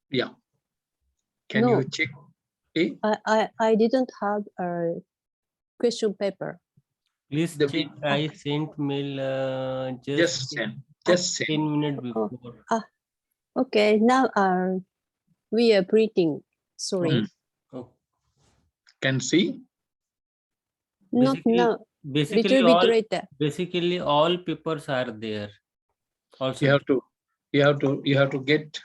Yeah. Can No. you check? Eh? I didn't have a question paper. Please check. I sent mail Just send. Just send. 10 minutes before. Okay, now we are breathing. Sorry. Oh. Can see? Not now. Basically, Little bit later. basically all papers are there. Also, You have to get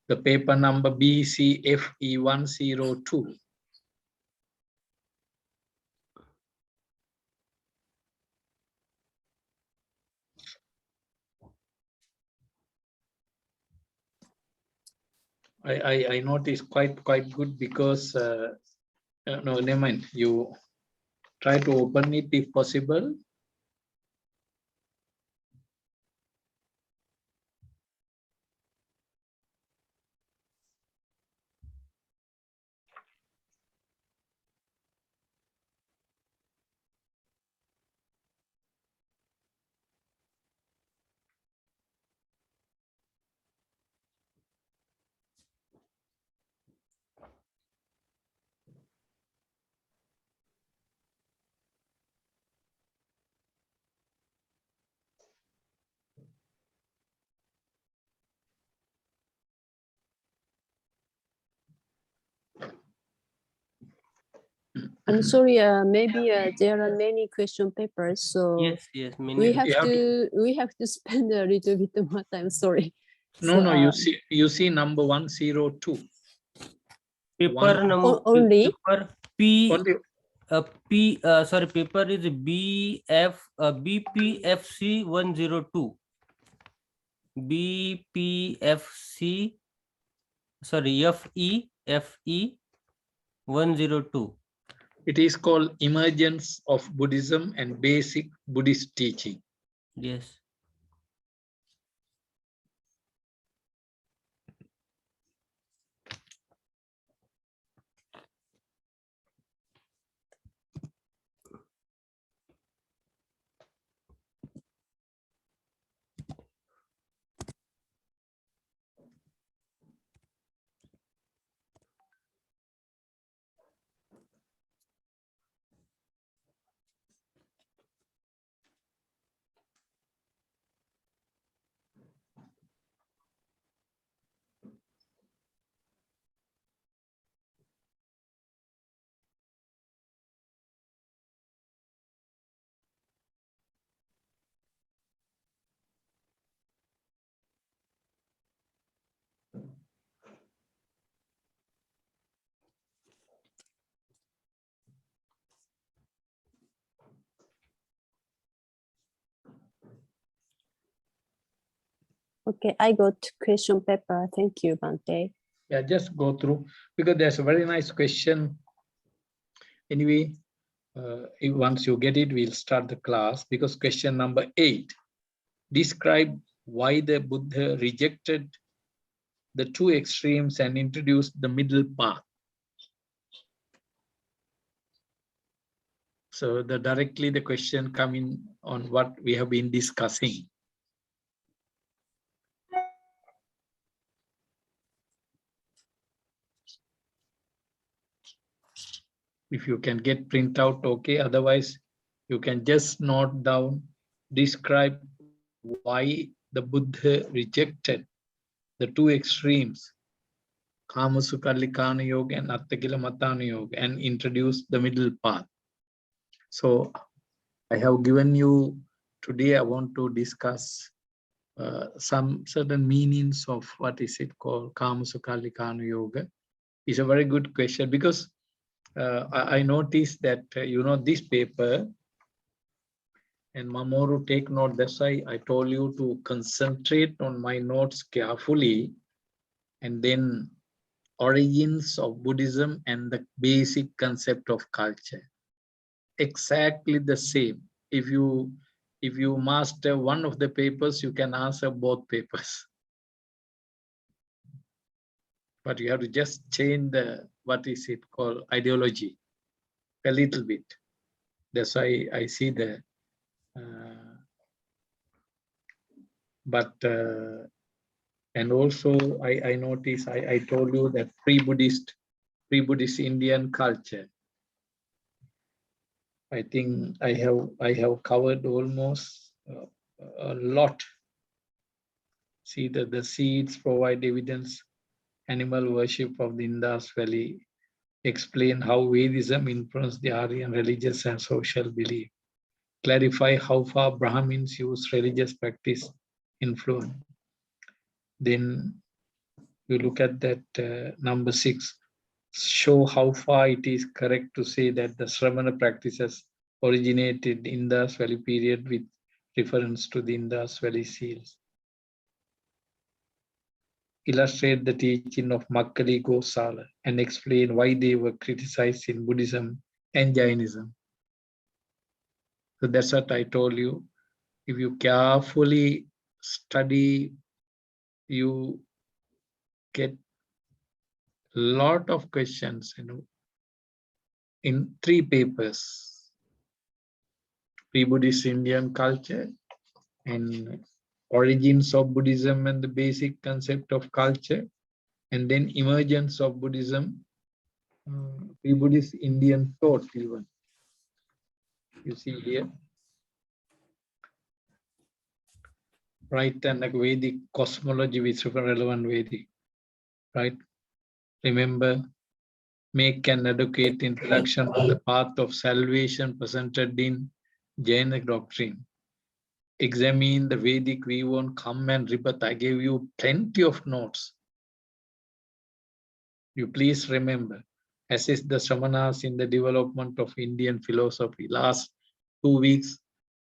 the paper number BCFE102. I noticed quite good because no, never mind. You try to open it if possible. I'm sorry. Maybe there are many question papers, so yes, many. we have to spend a little bit more time. Sorry. No, So, you see number 102. Paper number only paper P. Only. Sorry, paper is BPFC 102. BPFC. Sorry, FE 102. It is called Emergence of Buddhism and Basic Buddhist Teaching. Yes. okay, I got question paper. Thank you, Bante. Yeah, just go through because there's a very nice question. Anyway, once you get it, we'll start the class because question number 8. Describe why the Buddha rejected the two extremes and introduced the middle path. So directly the question coming on what we have been discussing. If you can get print out, okay. Otherwise, you can just note down, describe why the Buddha rejected the two extremes, Kamasukhalikana Yoga and Attakilamatana Yoga, and introduced the middle path. So I have given you today, I want to discuss some certain meanings of what is it called Kamasukhalikana Yoga. It's a very good question because I noticed that, this paper, and Mamoru, take note, that's why I told you to concentrate on my notes carefully, and then origins of Buddhism and the basic concept of culture. Exactly the same. If you master one of the papers, you can answer both papers. But you have to just change the, what is it called, ideology a little bit. That's why I see the, And also I noticed, I told you that pre-Buddhist Indian culture. I think I have covered almost a lot. See that the seeds provide evidence, animal worship of the Indus Valley, explain how Vedism influenced the Aryan religious and social belief, clarify how far Brahmins use religious practice influence. Then you look at that number 6, show how far it is correct to say that the Sramana practices originated in the Indus Valley period with reference to the Indus Valley seals. Illustrate the teaching of Makkali Gosala and explain why they were criticized in Buddhism and Jainism. So that's what I told you. If you carefully study, you get a lot of questions, in 3 papers: pre-Buddhist Indian culture, and origins of Buddhism and the basic concept of culture, and then emergence of Buddhism, pre-Buddhist Indian thought even. You see here, right, and like Vedic cosmology with relevant Vedic, right? Remember, make an adequate introduction to the path of salvation presented in Jaina doctrine. Examine the Vedic view on come and rebirth. I gave you plenty of notes. You please remember, assist the Samanas in the development of Indian philosophy. Last 2 weeks,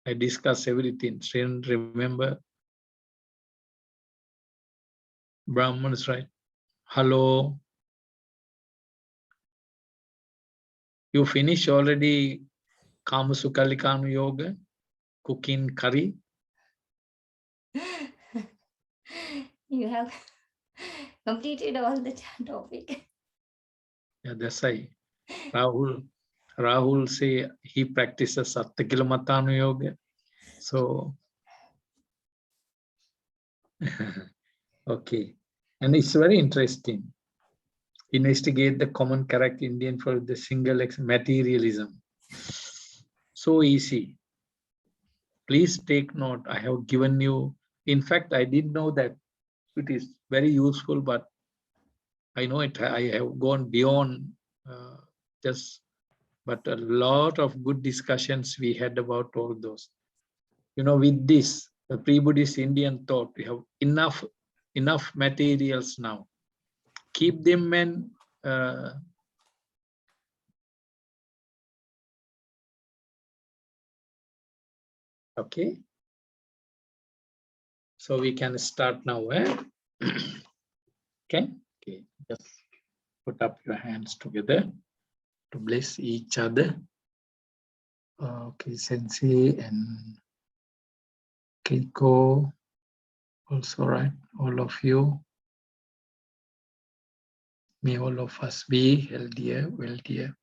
I discussed everything. Remember, Brahmans, right? Hello. You finish already Kama Sukhalikanu Yoga, cooking curry? You have completed all the topic. Yeah, that's right. Rahul say he practices Sattakilamatanu Yoga. So, okay. And it's very interesting. Investigate the common character Indian for the single materialism. So easy. Please take note. I have given you, in fact, I didn't know that it is very useful, but I know it. I have gone beyond but a lot of good discussions we had about all those. With this, the pre-Buddhist Indian thought, we have enough materials now. Keep them and okay. So we can start now. Okay. Just put up your hands together to bless each other. Okay, Sensei and Keiko, also, right? All of you. May all of us be healthier, wealthier.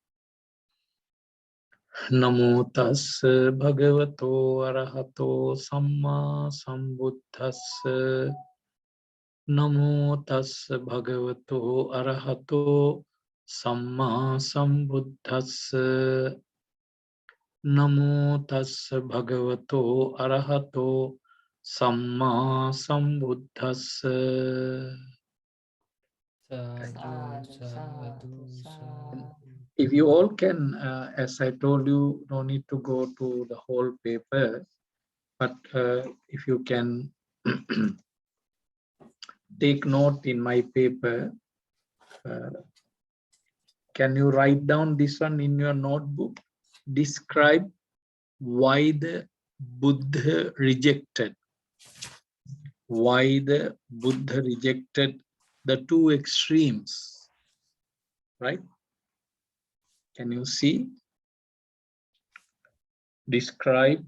Namo tassa bhagavato arahato samma sambuddhassa. Namo tassa bhagavato arahato samma sambuddhassa. Namo tassa bhagavato arahato samma sambuddhassa. If you all can, as I told you, no need to go to the whole paper, but if you can take note in my paper, can you write down this one in your notebook? Describe why the Buddha rejected. Why the Buddha rejected the 2 extremes, right? Can you see? Describe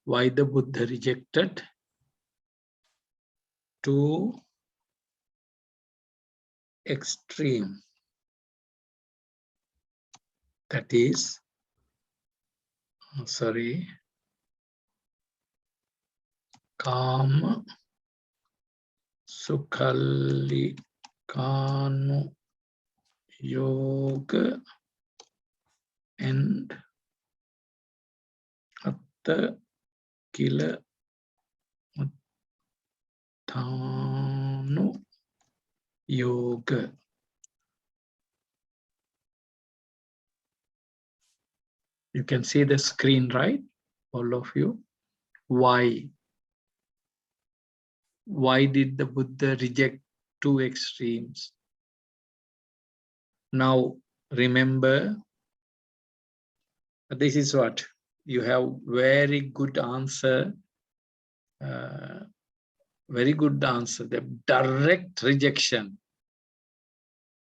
why the Buddha rejected two extreme. That is, sorry, Kama Sukhalikanu Yoga and Atta Kila Matthanu Yoga. You can see the screen, right? All of you. Why? Why did the Buddha reject two extremes? Now, remember, this is what you have very good answer. Very good answer. The direct rejection.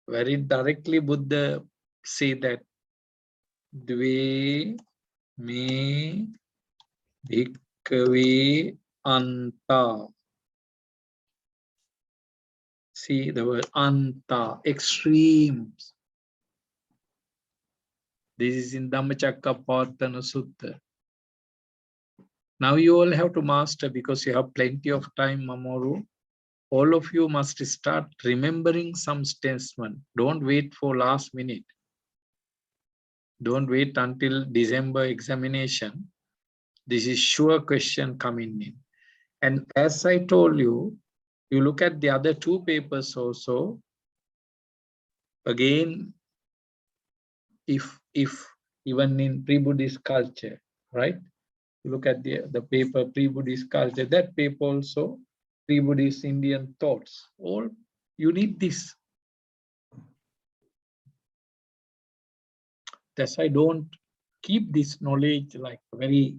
Very directly, Buddha say that Dve me bhikkhave anta. See the word anta, extremes. This is in Dhammacakkappavattana Sutta. Now you all have to master because you have plenty of time, Mamoru. All of you must start remembering some statement. Don't wait for last minute. Don't wait until December examination. This is sure question coming in. And as I told you, you look at the other two papers also. Again, if even in pre-Buddhist culture, right? You look at the paper pre-Buddhist culture, that paper also pre-Buddhist Indian thoughts. All you need this. That's why I don't keep this knowledge like very,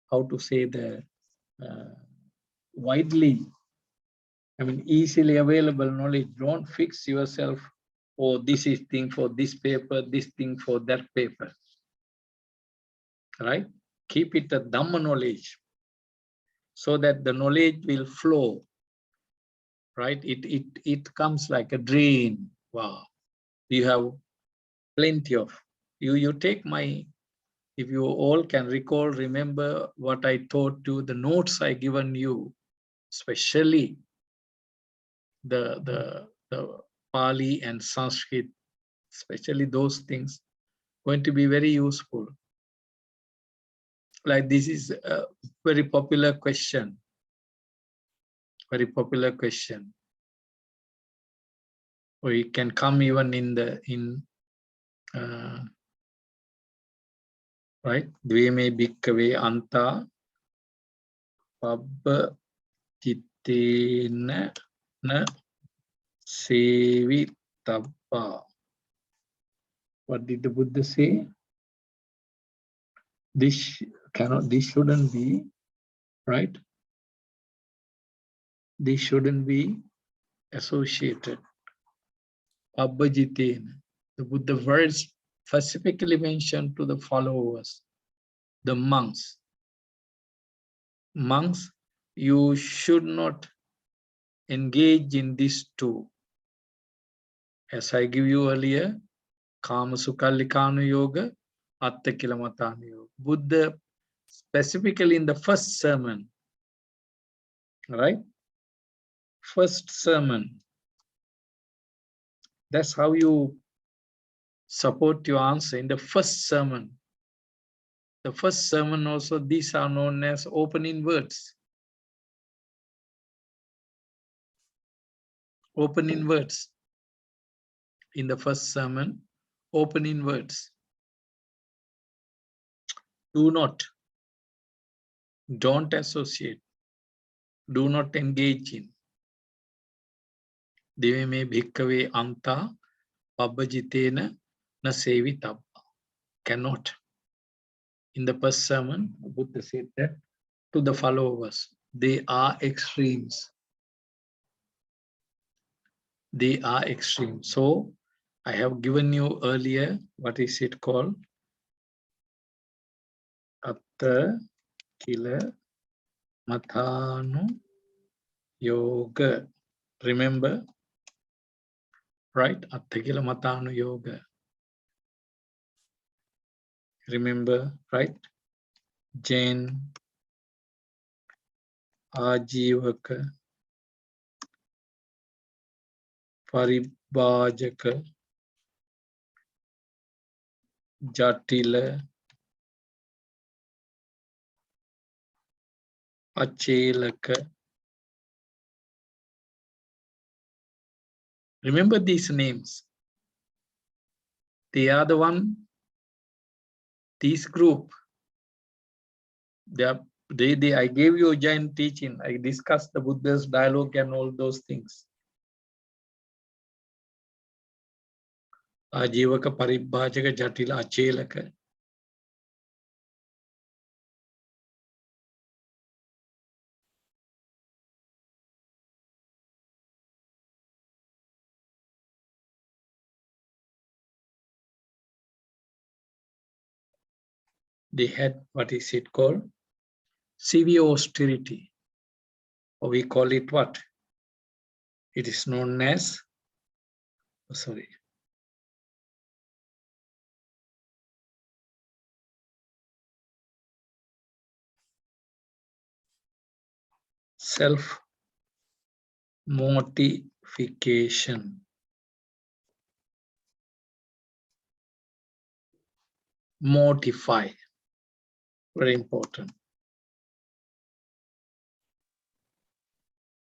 how to say, the widely, I mean, easily available knowledge. Don't fix yourself, oh, this is thing for this paper, this thing for that paper, right? Keep it a Dhamma knowledge so that the knowledge will flow, right? It comes like a drain. Wow, you have plenty of, you take my, if you all can recall, remember what I taught you, the notes I given you, especially the Pali and Sanskrit, especially those things, going to be very useful. Like this is a very popular question. Very popular question. Or it can come even in the right? Dveme bhikkhave anta pabba chittena na sevitabba. What did the Buddha say? This cannot, this shouldn't be, right? This shouldn't be associated. Pabbajitena. The Buddha words specifically mentioned to the followers, the monks. Monks, you should not engage in these two. As I give you earlier, Kama Sukhalikanu Yoga, Atta Kilamatanu Yoga. Buddha specifically in the first sermon, right? First sermon. That's how you support your answer in the first sermon. The first sermon also, these are known as opening words. Opening words. In the first sermon, opening words. Do not, don't associate, do not engage in. Deveme bhikkhave anta pabbajitena na sevitabba. Cannot. In the first sermon, Buddha said that to the followers. They are extremes. They are extremes. So I have given you earlier, what is it called? Atta Kila Matthanu yoga. Remember, right? Atthakila matanu yoga. Remember, right? Jain, Ajivaka, Paribhajaka, Jatila, Achelaka. Remember these names. They are the one, this group. I gave you a Jain teaching. I discussed the Buddha's dialogue and all those things. Ajivaka, Paribhajaka, Jatila, Achelaka. They had, what is it called? Severe austerity. Or we call it what? It is known as, self-mortification. Mortify, very important.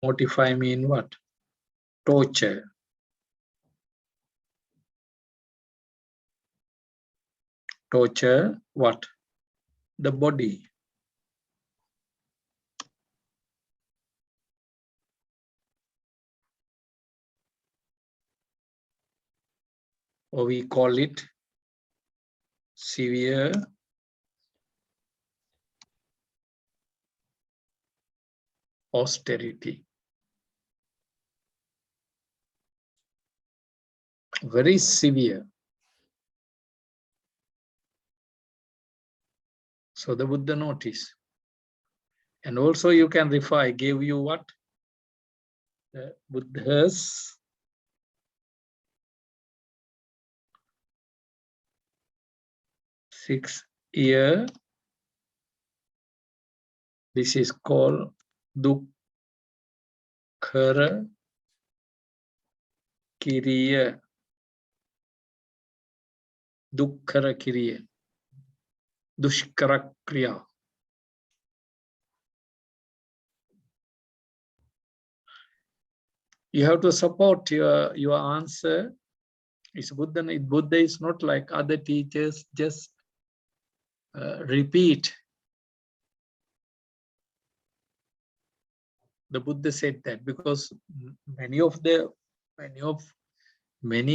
Mortify mean what? Torture. Torture what? The body. Or we call it severe austerity. Very severe. So the Buddha notice. And also you can refer, I gave you what? The Buddha's six-year. This is called Dukkhara Kiriya. Dukkhara Kiriya. Dushkara Kriya. You have to support your answer. It's Buddha. Buddha is not like other teachers, just repeat. The Buddha said that because many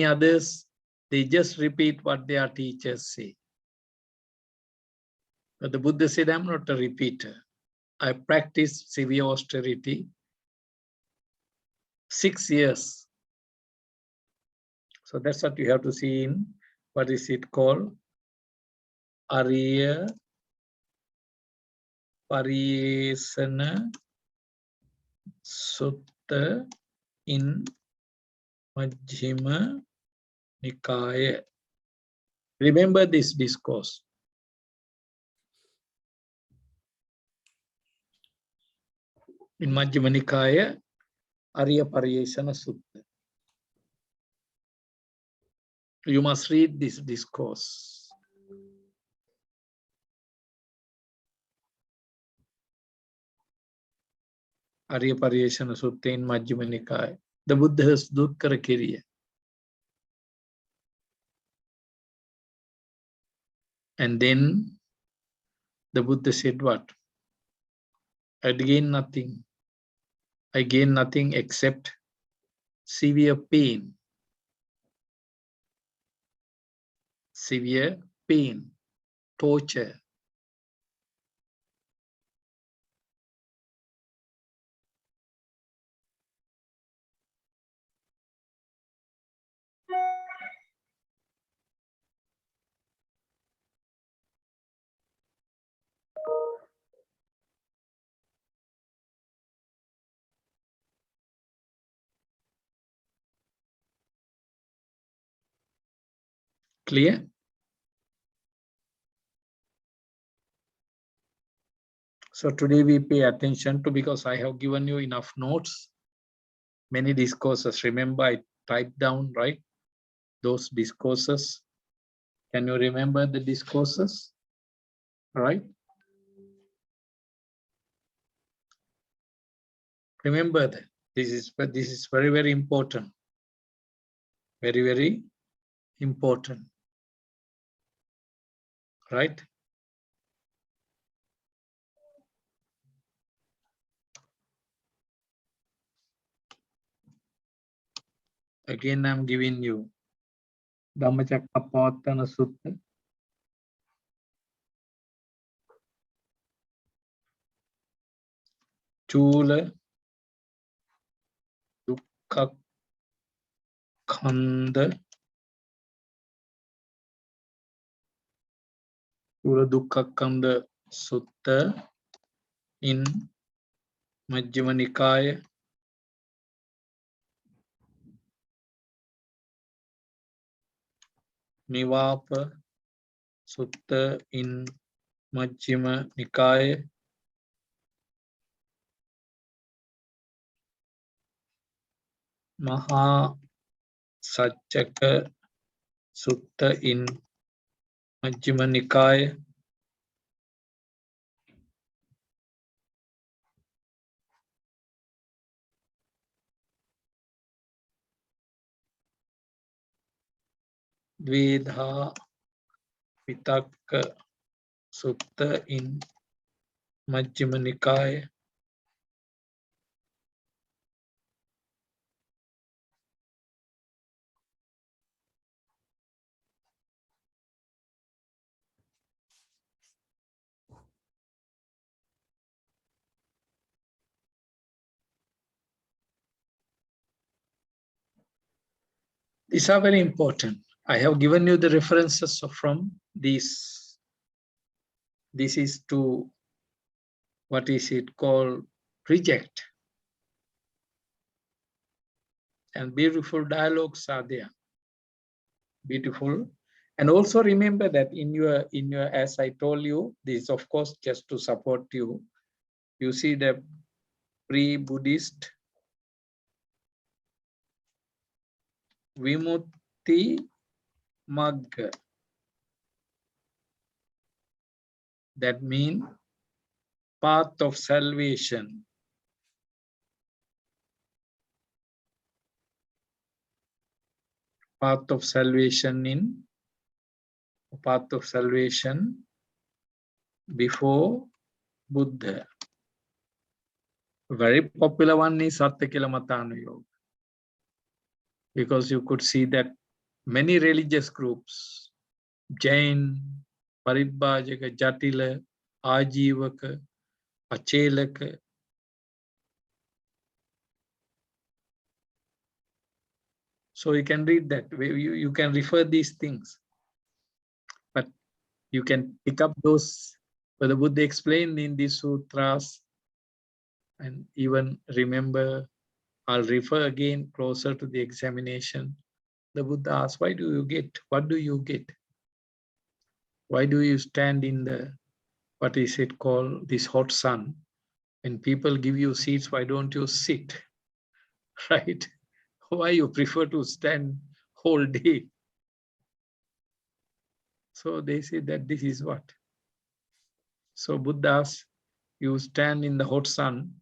others, they just repeat what their teachers say. But the Buddha said, I'm not a repeater. I practiced severe austerity 6 years. So that's what you have to see in, what is it called? Ariya Pariyesana Sutta in Majjhima Nikaya. Remember this discourse. In Majjhima Nikaya, Ariya Pariyesana Sutta. You must read this discourse. Ariya Pariyesana Sutta in Majjhima Nikaya. The Buddha's Dukkhara Kiriya. And then the Buddha said what? I gain nothing. I gain nothing except severe pain. Severe pain, torture. Clear? So today we pay attention to, because I have given you enough notes, many discourses. Remember, I typed down, right? Those discourses. Can you remember the discourses? Right? Remember that. This is very, very important. Very, very important. Right? Again, I'm giving you Dhammacakkappavattana Sutta, Chula Dukkakkhandha, Chula Dukkakkhandha Sutta in Majjhima Nikaya, Nivapa Sutta in Majjhima Nikaya, Maha Saccaka Sutta in Majjhima Nikaya, Dvedha Vitakka Sutta in Majjhima Nikaya, these are very important. I have given you the references from these. This is to, what is it called, reject. And beautiful dialogues are there. Beautiful. And also remember that in your, as I told you, this of course just to support you. You see the pre-Buddhist Vimutti Magga. That means path of salvation. Path of salvation before Buddha. Very popular one is Satthakila Yoga, because you could see that many religious groups, Jain, Paribhajaka, Jatila, Ajivaka, Achelaka, so you can read that. You can refer these things, but you can pick up those where the Buddha explained in these sutras, and even remember, I'll refer again closer to the examination. The Buddha asked, why do you get? What do you get? Why do you stand in the, what is it called, this hot sun? When people give you seats, why don't you sit? Right? Why you prefer to stand whole day? So they say that this is what. So Buddhas, you stand in the hot sun,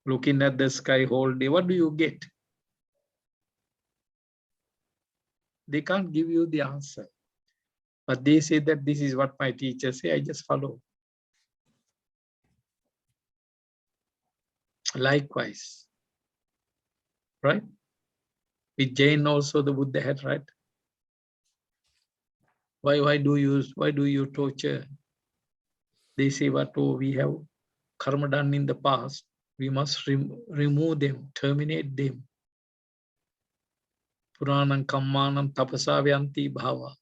looking at the sky whole day. What do you get? They can't give you the answer. But they say that this is what my teachers say, I just follow. Likewise, right? With Jain also the Buddha had, right? Why do you torture? They say, what, oh, we have karma done in the past, we must remove them, terminate them. Puranam kammanam tapasavyanti bhava.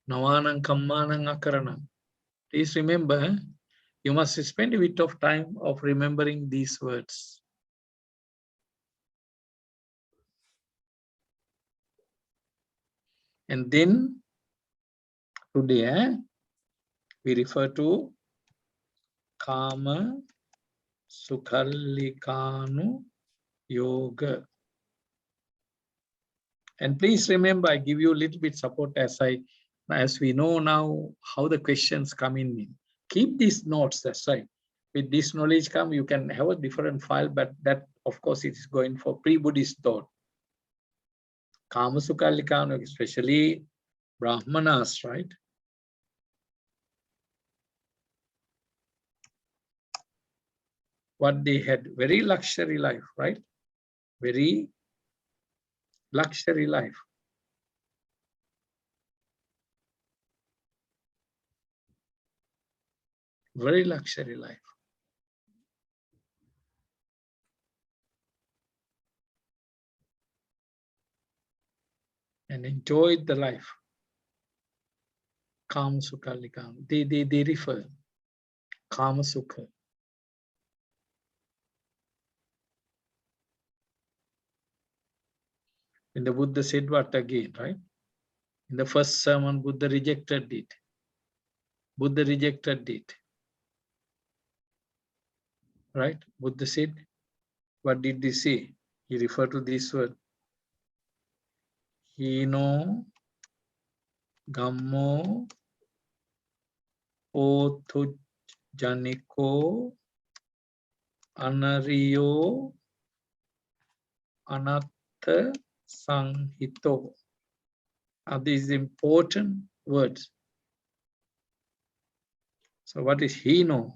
Navanam kammanam akaranam. Please remember, you must spend a bit of time of remembering these words. And then today we refer to Kama Sukhallikanu Yoga. And please remember, I give you a little bit support as we know now how the questions come in. Keep these notes, that's right. With this knowledge come, you can have a different file, but that of course it is going for pre-Buddhist thought. Kama Sukhallikanu, especially Brahmanas, right? What they had, very luxury life, right? Very luxury life. Very luxury life. And enjoyed the life. Kama Sukhallikanu. They refer. Kama Sukha. And the Buddha said what again, right? In the first sermon, Buddha rejected it. Buddha rejected it. Right? Buddha said, what did he say? He referred to this word. Hino Gammo Othu Janiko Anariyo Anatta Sanghito. Are these important words? So what is Hino?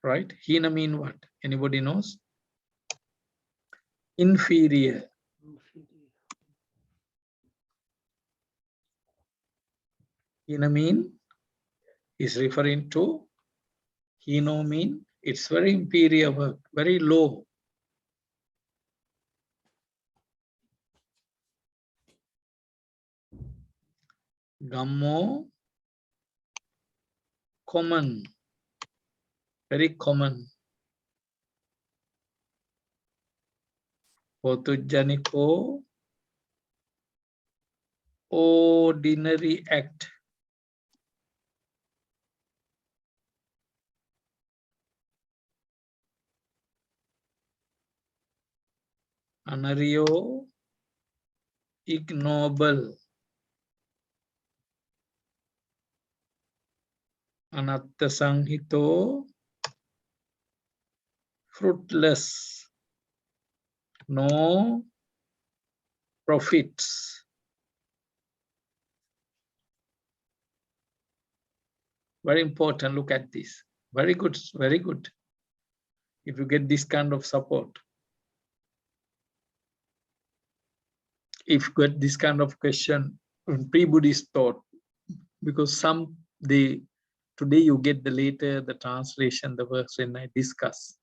Right? Hina mean what? Anybody knows? Inferior. Hina mean is referring to Hino mean it's very inferior work, very low. Gammo, common, very common. Potujjaniko, ordinary act. Anariyo, ignoble. Anatta Sanghito, fruitless. No profits. Very important, look at this. Very good, very good. If you get this kind of support. If you get this kind of question in pre-Buddhist thought, because today you get the later, the translation, the works when I discuss.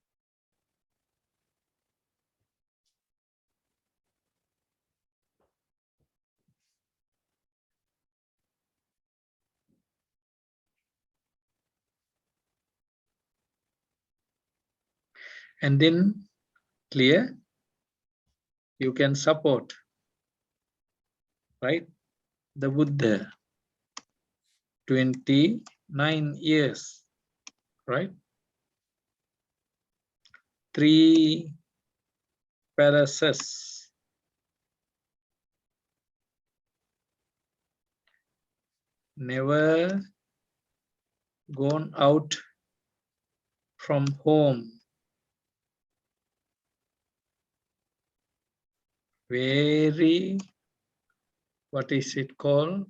And then clear, you can support, right? The Buddha, 29 years, right? 3 parases. Never gone out from home. Very, what is it called?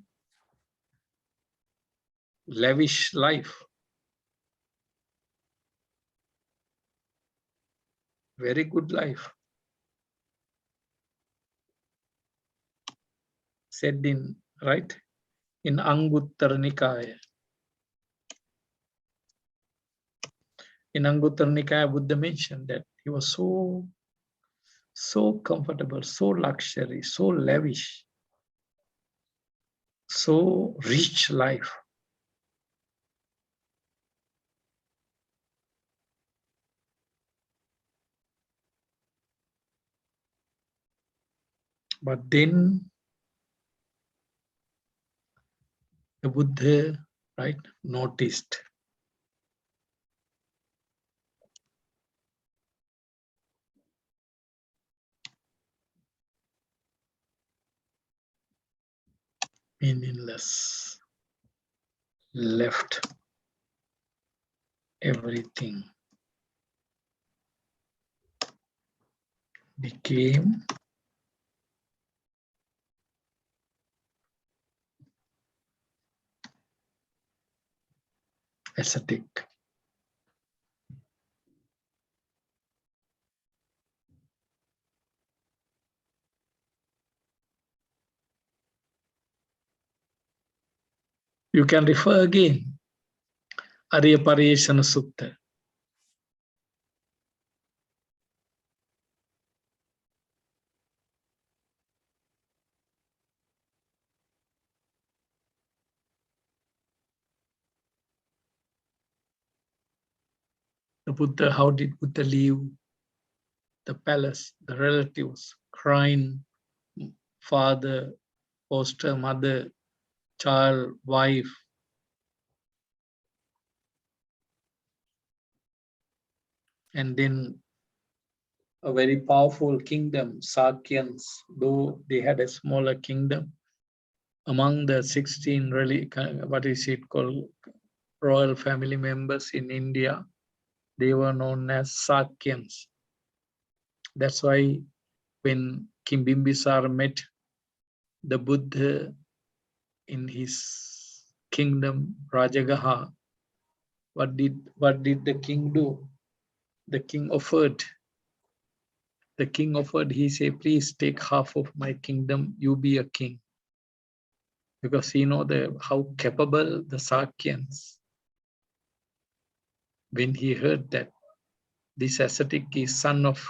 Lavish life. Very good life. Said in, right? In Anguttara Nikaya. In Anguttara Nikaya, Buddha mentioned that he was so comfortable, so luxury, so lavish, so rich life. But then the Buddha, right, noticed meaningless, left everything, became ascetic. You can refer again, Arya Pariyeshana Sutta. The Buddha, how did Buddha leave the palace, the relatives, crying, father, foster mother, child, wife, and then a very powerful kingdom, Sakyans, though they had a smaller kingdom. Among the 16 really, what is it called, royal family members in India, they were known as Sakyans. That's why when King Bimbisara met the Buddha in his kingdom, Rajagaha, what did the king do? The king offered. He said, please take half of my kingdom, you be a king. Because he know how capable the Sakyans. When he heard that this ascetic is son of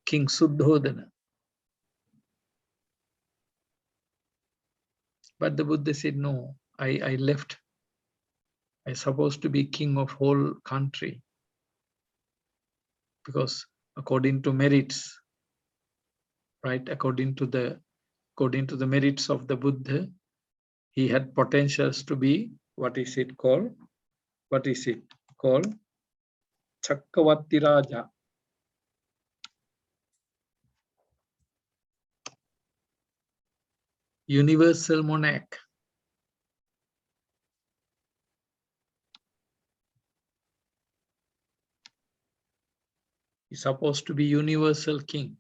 King Suddhodana. But the Buddha said, no, I left. I'm supposed to be king of whole country. Because according to merits, right, according to the merits of the Buddha, he had potentials to be, what is it called? Chakkavatti Raja. Universal monarch. He's supposed to be universal king.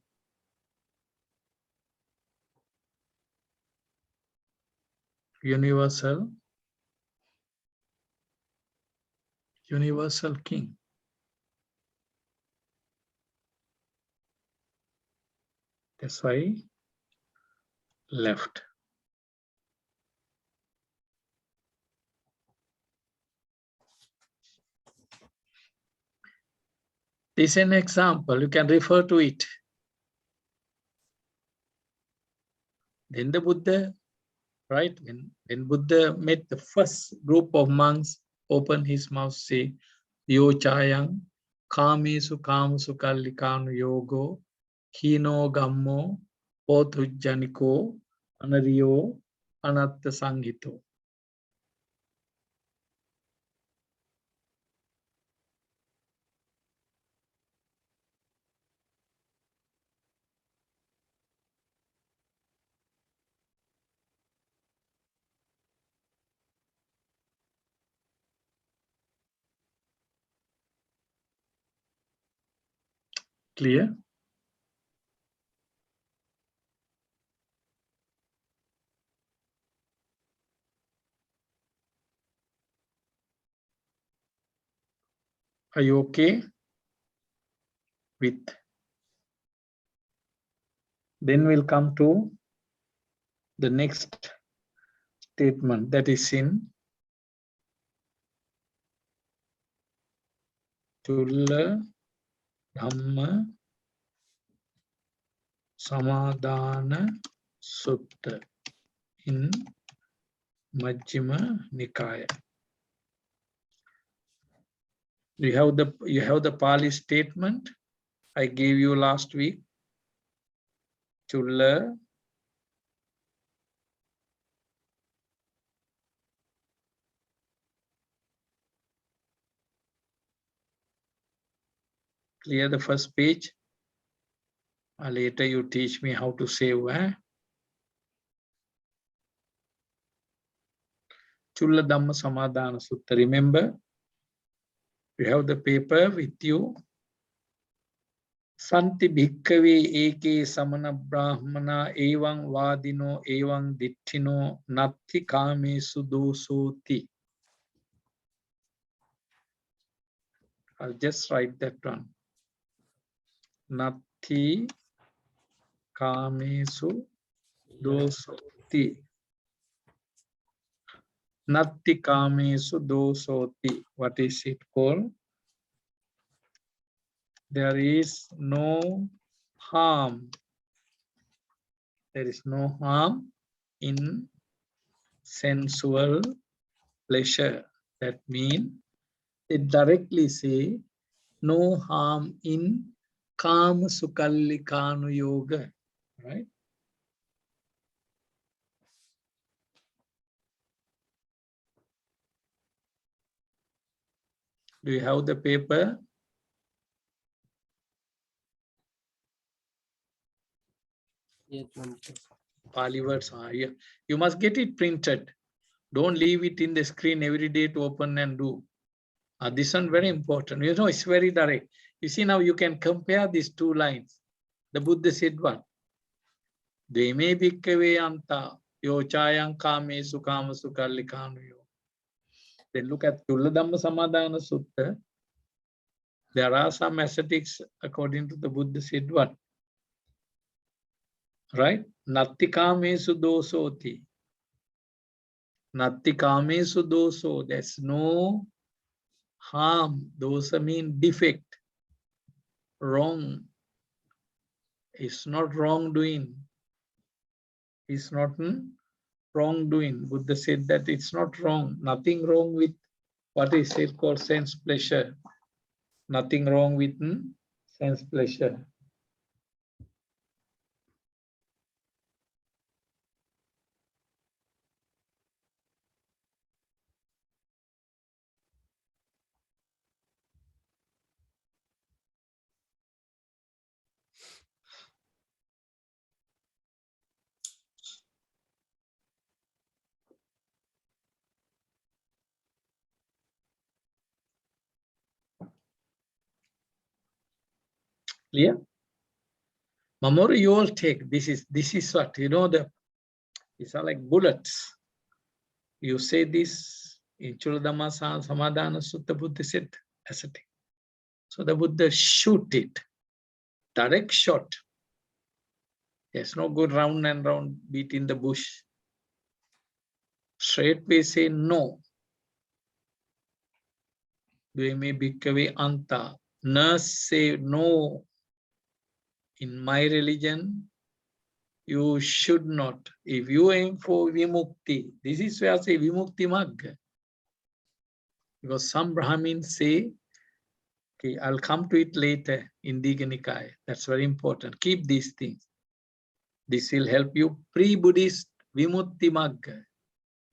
Universal king. That's why he left. This is an example, you can refer to it. Then the Buddha, right, when Buddha met the first group of monks, opened his mouth, say, Yo chayang, kamesu kamasu kallikanu yogo, hino gammo, potujjaniko, anariyo, anatta sanghito. Clear? Are you okay with? Then we'll come to the next statement, that is in Tulla Dhamma Samadhana Sutta in Majjhima Nikaya. You have the Pali statement I gave you last week. Tulla Clear the first page. Later you teach me how to save. Chulla Dhamma Samadhana Sutta. Remember, you have the paper with you. Santi bhikkave eke samana brahmana evang vadino evang dittino natti kame sudosoti. I'll just write that one. Natti kamesu dosoti. Natti kamesu dosoti. What is it called? There is no harm. There is no harm in sensual pleasure. That means it directly say no harm in kama sukallikanu yoga, right? Do you have the paper? Yes, Bhante. Pali words are here. You must get it printed. Don't leave it in the screen every day to open and do. This one very important. You know, it's very direct. You see now you can compare these two lines. The Buddha said what? Deme bhikkave anta yo chayang kame sukama sukallikanu yo. Then look at Chulla Dhamma Samadhana Sutta. There are some ascetics according to the Buddha said what? Right? Natti kamesu dosoti. Natti kamesu doso. There's no harm. Dosa mean defect. Wrong. It's not wrongdoing. It's not wrongdoing. Buddha said that it's not wrong. Nothing wrong with what is it called sense pleasure. Nothing wrong with sense pleasure. Clear? Mamoru, you all take. This is what, you know, these are like bullets. You say this in Chulla Dhamma Samadhana Sutta, Buddha said, ascetic. So the Buddha shoot it. Direct shot. There's no good round and round beat in the bush. Straightway say no. Dveme bhikkave anta. Nurse say no. In my religion, you should not. If you aim for vimukti, this is where I say vimukti magga. Because some Brahmins say, okay, I'll come to it later in Digha Nikaya. That's very important. Keep these things. This will help you. Pre-Buddhist vimukti magga.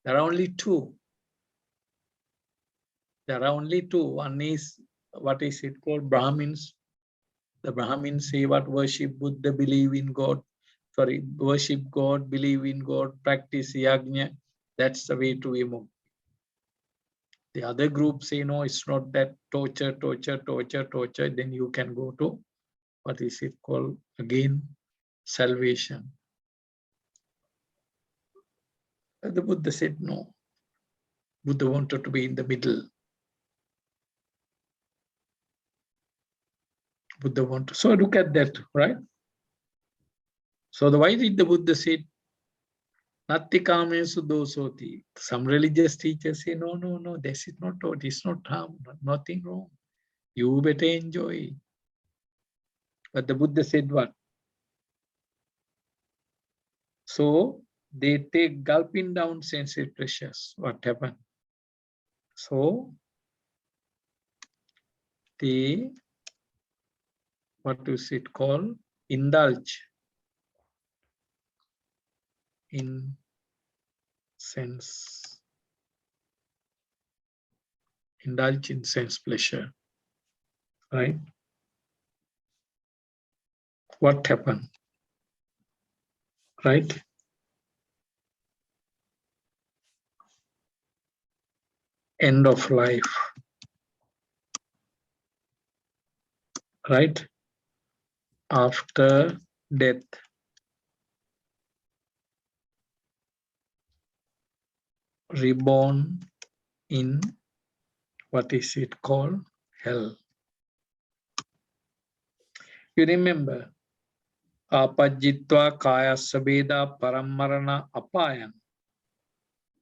There are only two. There are only two. One is, what is it called? Brahmins. The Brahmins say what? Worship Buddha, believe in God. Sorry, worship God, believe in God, practice yajna. That's the way to vimukti. The other group say, no, it's not that. Torture, torture, torture, torture. Then you can go to, what is it called? Again, salvation. The Buddha said no. Buddha wanted to be in the middle. Buddha wanted. So look at that, right? So why did the Buddha say, Natti kamesu dosoti? Some religious teachers say, no, no, no, this is not what, it's not harm, nothing wrong. You better enjoy. But the Buddha said what? So they take gulping down sensory pleasures. What happened? So they, what is it called? Indulge in sense. Indulge in sense pleasure, right? what happened? Right? End of life. Right? After death. Reborn in, what is it called? Hell. You remember, apajjitva kaya sabeda parammarana apayam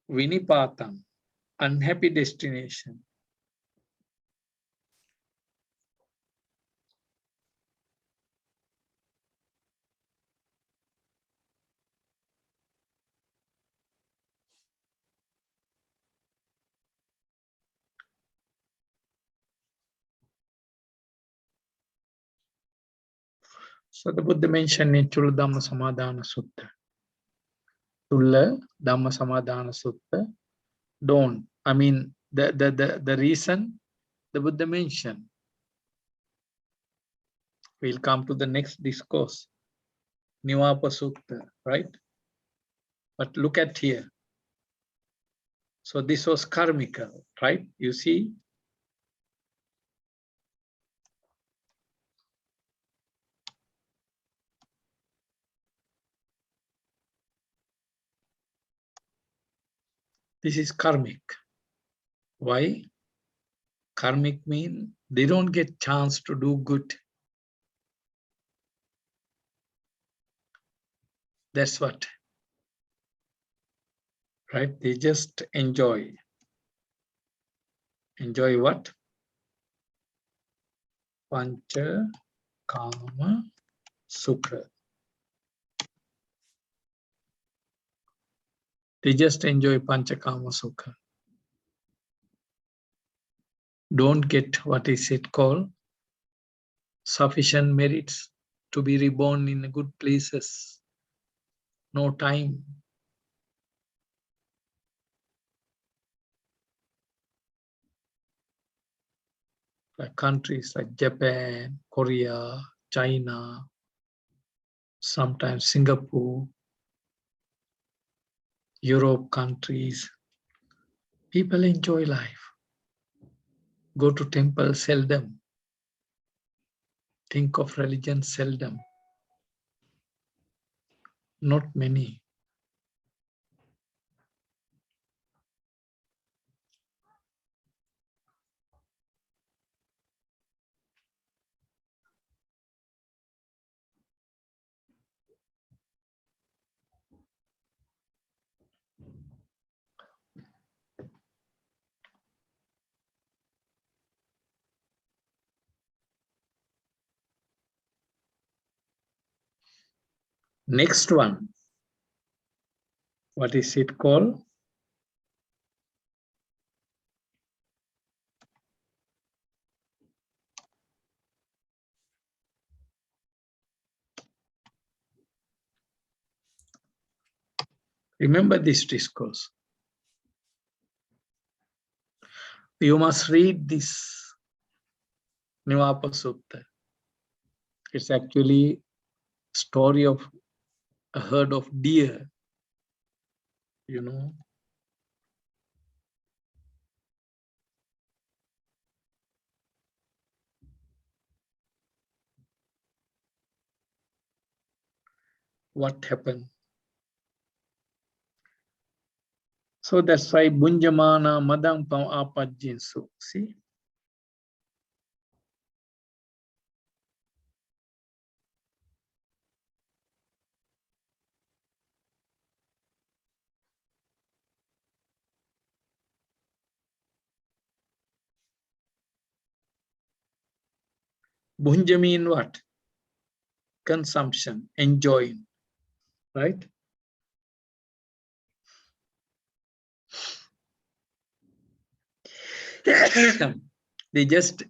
vinipatam, unhappy destination. So the Buddha mentioned in Tulla Dhamma Samadhana Sutta. Tulla Dhamma Samadhana Sutta. Don't. I mean, the reason the Buddha mentioned. We'll come to the next discourse. Nivapa Sutta, right? But look at here. So this was karmical, right? You see, this is karmic. Why? Karmic means they don't get chance to do good. That's what, right? They just enjoy. Enjoy what? Pancha Kama Sukha. They just enjoy Pancha Kama Sukha. Don't get, what is it called? Sufficient merits to be reborn in good places. No time. Like countries like Japan, Korea, China, sometimes Singapore, Europe countries. People enjoy life. Go to temple seldom. Think of religion seldom. Not many. Next one. What is it called? Remember this discourse. You must read this Nivapa Sutta. It's actually a story of a herd of deer. You know, what happened. So that's why Bunjamana Madang Pam Apajinsu. See? Bunja mean what? Consumption, enjoying, right? They just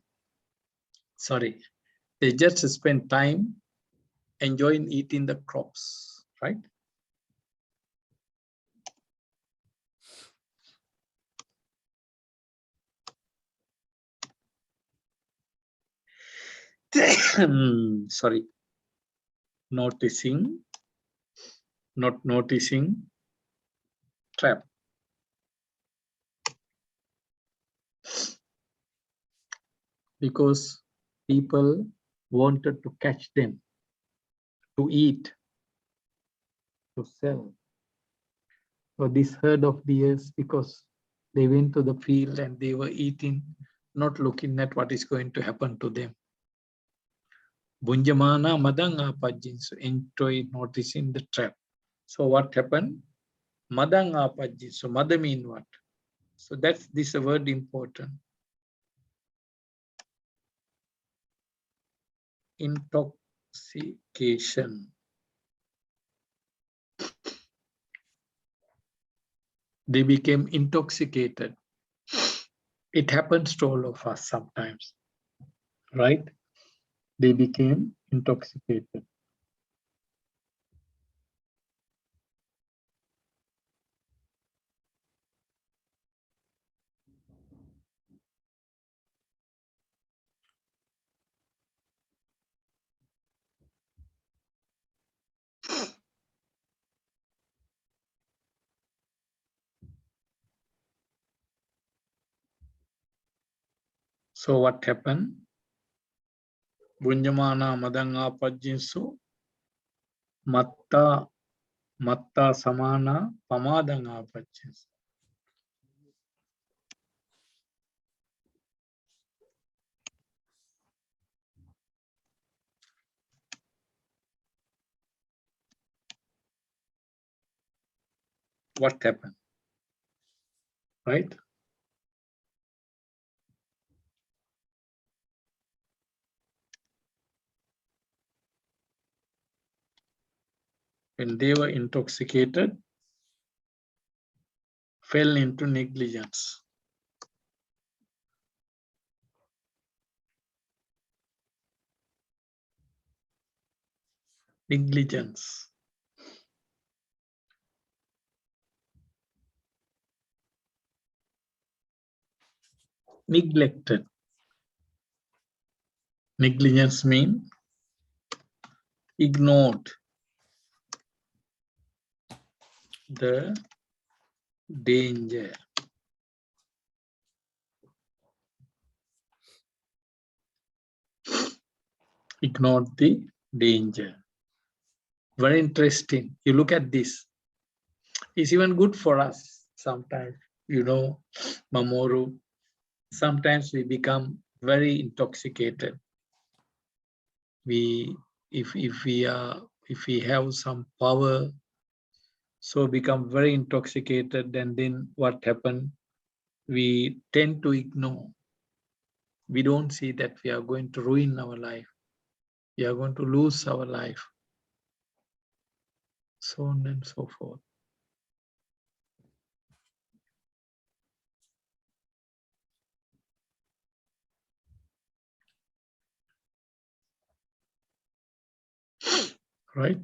spend time enjoying eating the crops, right? Sorry. noticing, not noticing trap. Because people wanted to catch them, to eat, to sell. So this herd of deers, because they went to the field and they were eating, not looking at what is going to happen to them. Bunjamana madanga pajinsu, enjoy noticing the trap. So what happened? Madanga pajinsu, mada mean what? So that's this word important. Intoxication. They became intoxicated. It happens to all of us sometimes, right? They became intoxicated. So what happened? Bunjamana madanga pajinsu, matta samana pamadanga pajinsu. What happened? Right? When they were intoxicated, fell into negligence. Negligence. Neglected. Negligence means ignored the danger. Ignored the danger. Very interesting. You look at this. It's even good for us sometimes. You know, Mamoru, sometimes we become very intoxicated. If we have some power, so become very intoxicated, and then what happened? We tend to ignore. We don't see that we are going to ruin our life. We are going to lose our life. So on and so forth. Right?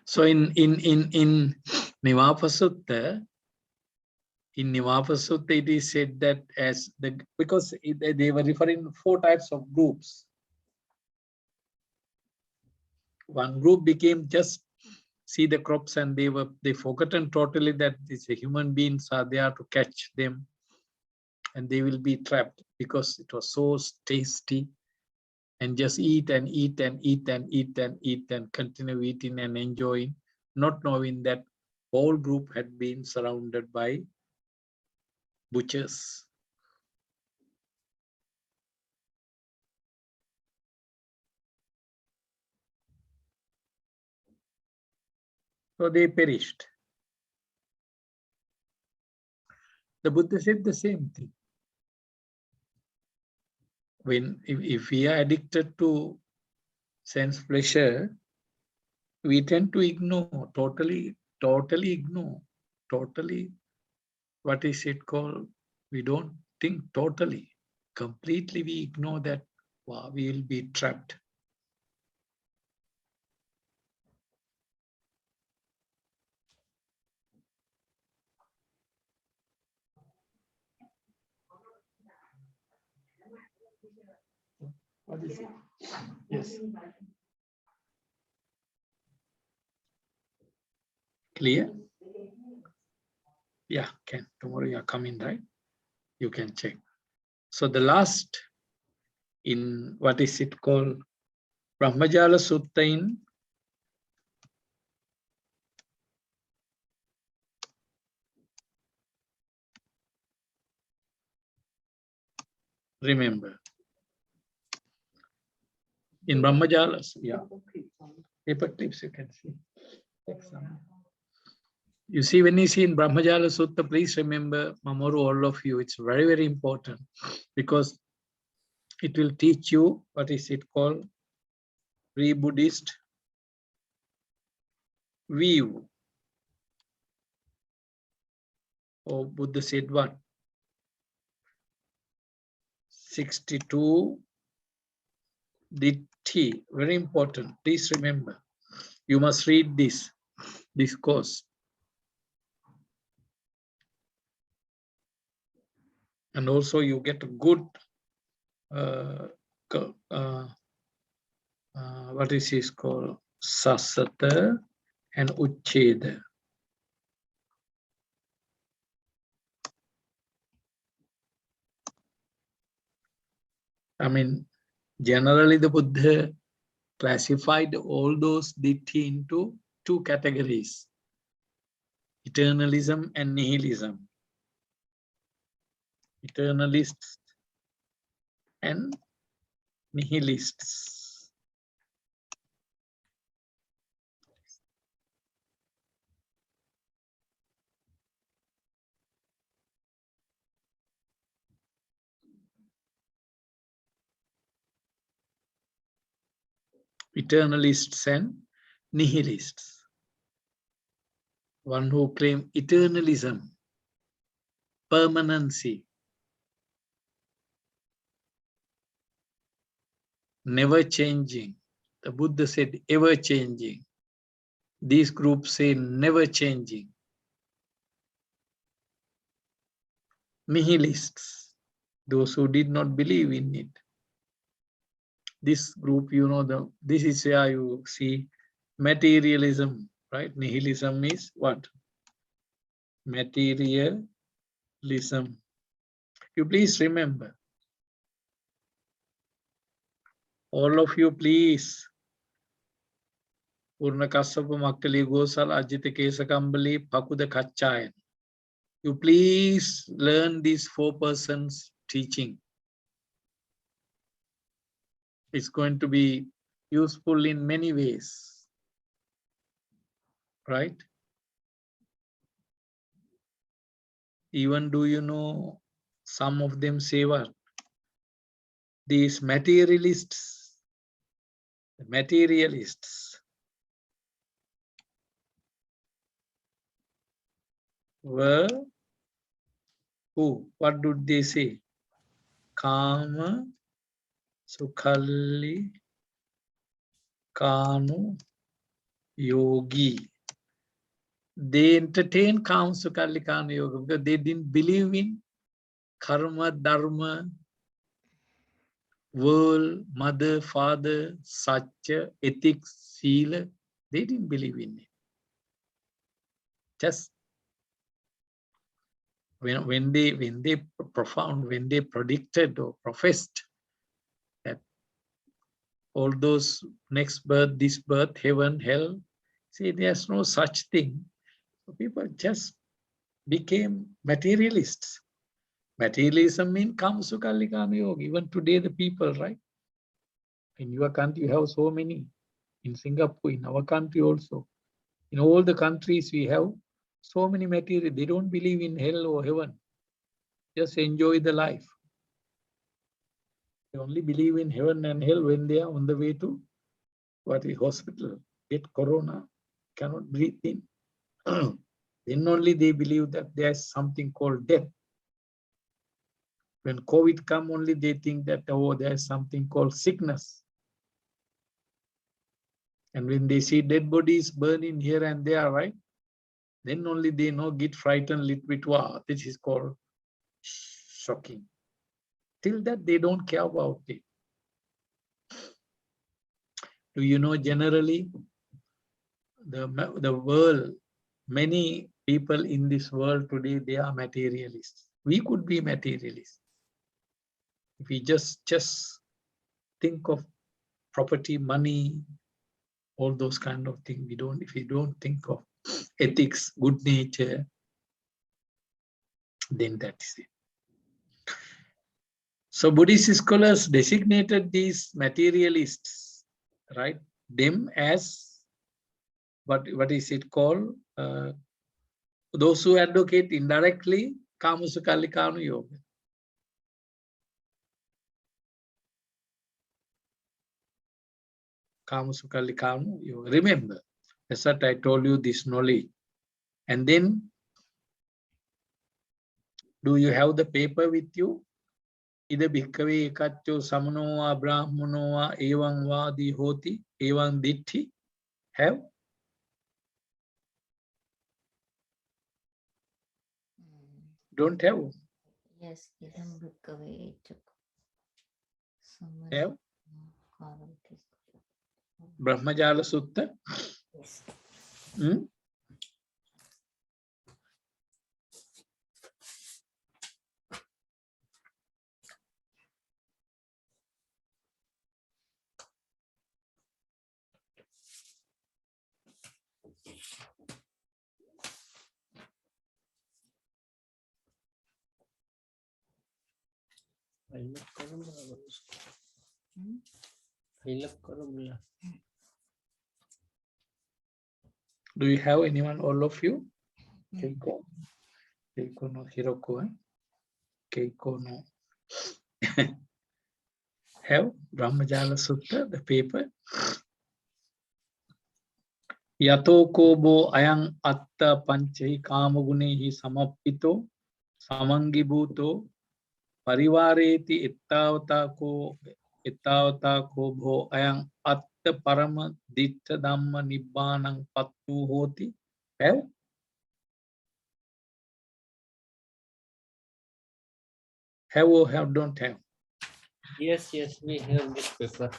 So in Nivapa Sutta, it is said that as because they were referring 4 types of groups. One group became just see the crops, and they forgotten totally that these human beings are there to catch them, and they will be trapped because it was so tasty, and just eat and eat and eat and eat and eat and continue eating and enjoying, not knowing that whole group had been surrounded by butchers. So they perished. The Buddha said the same thing. If we are addicted to sense pleasure, we tend to ignore, totally ignore, what is it called? We don't think totally. Completely we ignore that. Wow, we will be trapped. What is it? Yes. Clear? Yeah, can. Tomorrow you are coming, right? You can check. So the last in, what is it called? Brahmajala Sutta in remember. In Brahmajala, yeah. Paper clips you can see. You see, when you see in Brahmajala Sutta, please remember, Mamoru, all of you, it's very, very important because it will teach you, what is it called? Pre-Buddhist view. Or Buddha said what? 62 Ditti, very important. Please remember, you must read this course. And also you get a good, what is this called? Sasata and Uchcheda. I mean, generally the Buddha classified all those ditti into two categories, eternalism and nihilism. Eternalists and nihilists. Eternalists and nihilists. One who claim eternalism, permanency, never changing. The Buddha said ever changing. These groups say never changing. Nihilists, those who did not believe in it. This group, you know, this is where you see materialism, right? Nihilism is what? Materialism. You please remember, all of you please, Purna Kassapa Makkali Gosal Ajita Kesa Kambali Pakuda Kachayan. You please learn these 4 persons teaching. It's going to be useful in many ways, right? Even do you know some of them say what? These materialists, the materialists were who? What did they say? Kama, Sukhalli, Kanu, Yogi. They entertained Kama, Sukhalli, Kanu, Yoga because they didn't believe in karma, dharma, world, mother, father, satya, ethics, sila. They didn't believe in it. Just when they predicted or professed that all those next birth, this birth, heaven, hell, see, there's no such thing. So people just became materialists. Materialism means Kama Sukha Kama Yoga. Even today, the people, right? In your country, you have so many. In Singapore, in our country also. In all the countries we have so many material. They don't believe in hell or heaven. Just enjoy the life. They only believe in heaven and hell when they are on the way to hospital, get corona, cannot breathe in. Then only they believe that there's something called death. When COVID come, only they think that, oh, there's something called sickness. And when they see dead bodies burning here and there, right? Then only they know, get frightened a little bit. Wow, this is called shocking. Till that, they don't care about it. Do you know, generally, the world, many people in this world today, they are materialists. We could be materialists. If we just think of property, money, all those kind of things, if we don't think of ethics, good nature, then that is it. So Buddhist scholars designated these materialists, right? Them as, what is it called? Those who advocate indirectly, Kamusukalikanu Yoga. Kamusukalikanu Yoga. Remember, that's what I told you, this knowledge. And then, do you have the paper with you? Ida bhikkave ekaccho samanoa brahmanoa evam vadi hoti evam ditti. Have? Don't have? Yes, idam bhikkave Have? Brahmajala Sutta? Yes. Hmm? Do you have anyone, all of you? Keiko? Keiko no Hiroko, eh? Keiko no. Have Brahmajala Sutta, the paper? Yato kobo ayang atta panchahi kamagunehi samappito samangi bhuto parivareti ittavata ko bho ayang atta parama ditta dhamma nibbanang pattu hoti. Have? Have or have, don't have? Yes, we have this paper.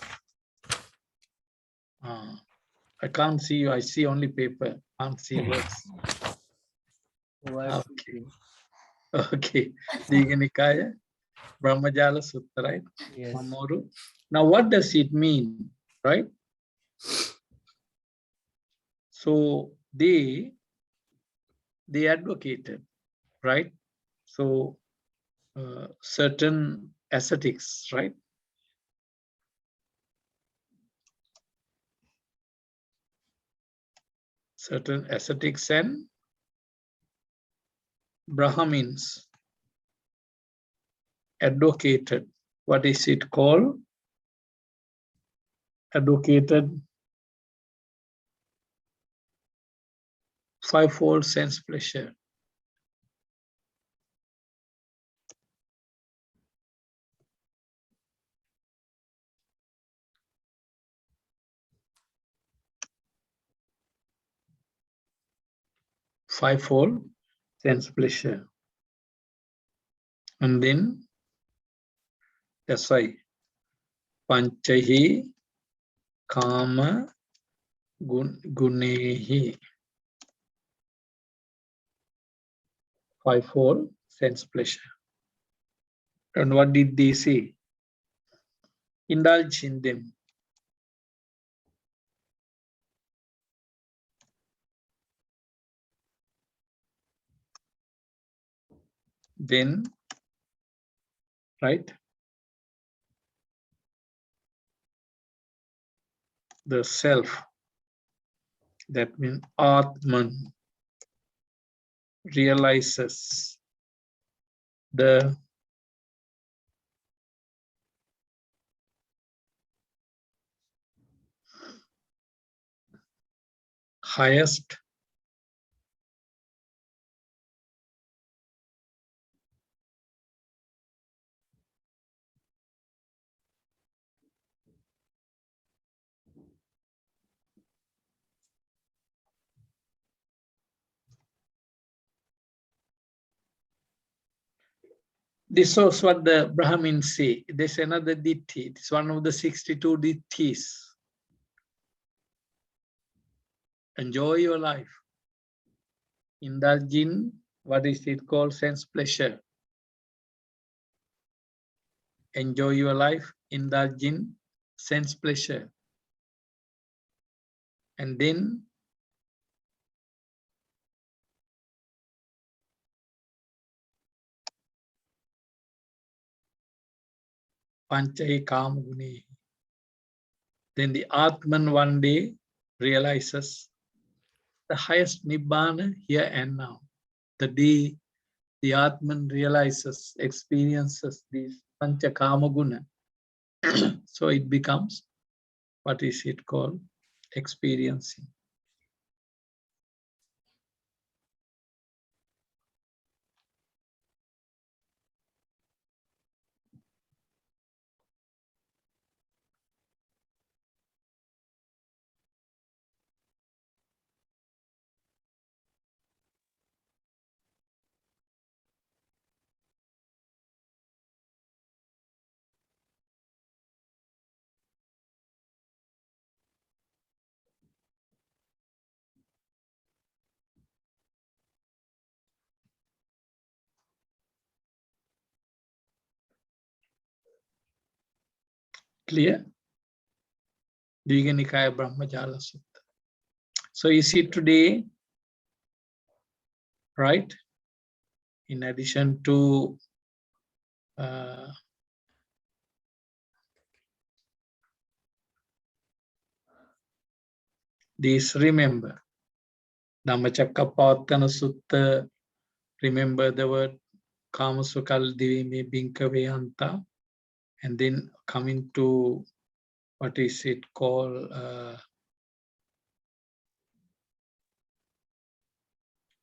I can't see you. I see only paper. Can't see words. Okay. Okay. Digha Nikaya, Brahmajala Sutta, right? Yes. Mamoru. Now, what does it mean, right? So they advocated, right? So certain ascetics, right? Certain ascetics and Brahmins advocated, what is it called? Advocated fivefold sense pleasure. Fivefold sense pleasure. And then that's why Panchahi Kama Gunehi. Fivefold sense pleasure. And what did they say? Indulge in them. Then, right, the self That means Atman realizes the highest this was what the Brahmins say. There's another ditthi. It's one of the 62 ditthis. Enjoy your life. Indulge in, what is it called, sense pleasure. Enjoy your life, indulge in sense pleasure. And then Panchai Kama Gune. Then the Atman one day realizes the highest Nibbana here and now. The day the Atman realizes, experiences these Pancha Kama Guna. So it becomes, what is it called? Experiencing. Clear? Digha Nikaya Brahmajala Sutta. So you see today, right? In addition to this, remember, Dhammacakkappavattana Sutta, remember the word Kamasukal Divime Bhikkave Anta, and then coming to, what is it called,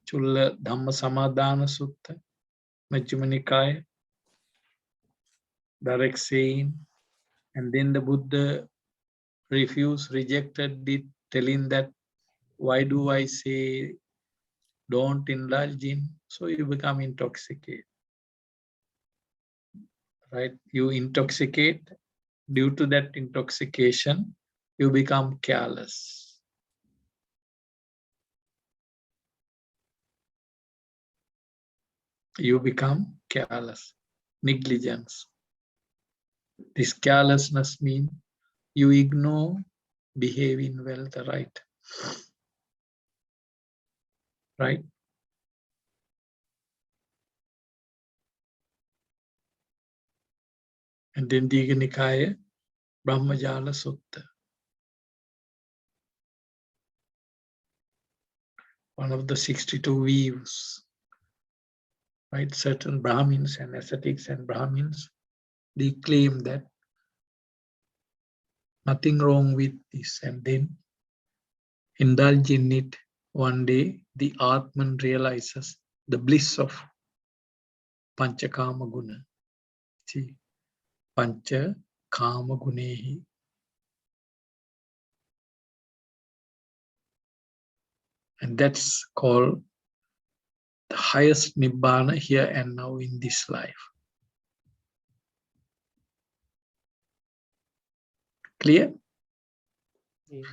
Chulla Dhamma Samadhana Sutta, Majjhima Nikaya, direct saying, and then the Buddha rejected it, telling that, why do I say don't indulge in? So you become intoxicated, right? You intoxicate. Due to that intoxication, you become careless. You become careless, negligence. This carelessness means you ignore behaving well, the right? And then Digha Nikaya, Brahmajala Sutta. One of the 62 views, right? Certain Brahmins and ascetics and Brahmins, they claim that nothing wrong with this, and then indulge in it. One day, the Atman realizes the bliss of Panchakama Guna. See, Pancha Kama Gunehi. And that's called the highest Nibbana here and now in this life. Clear? Yes.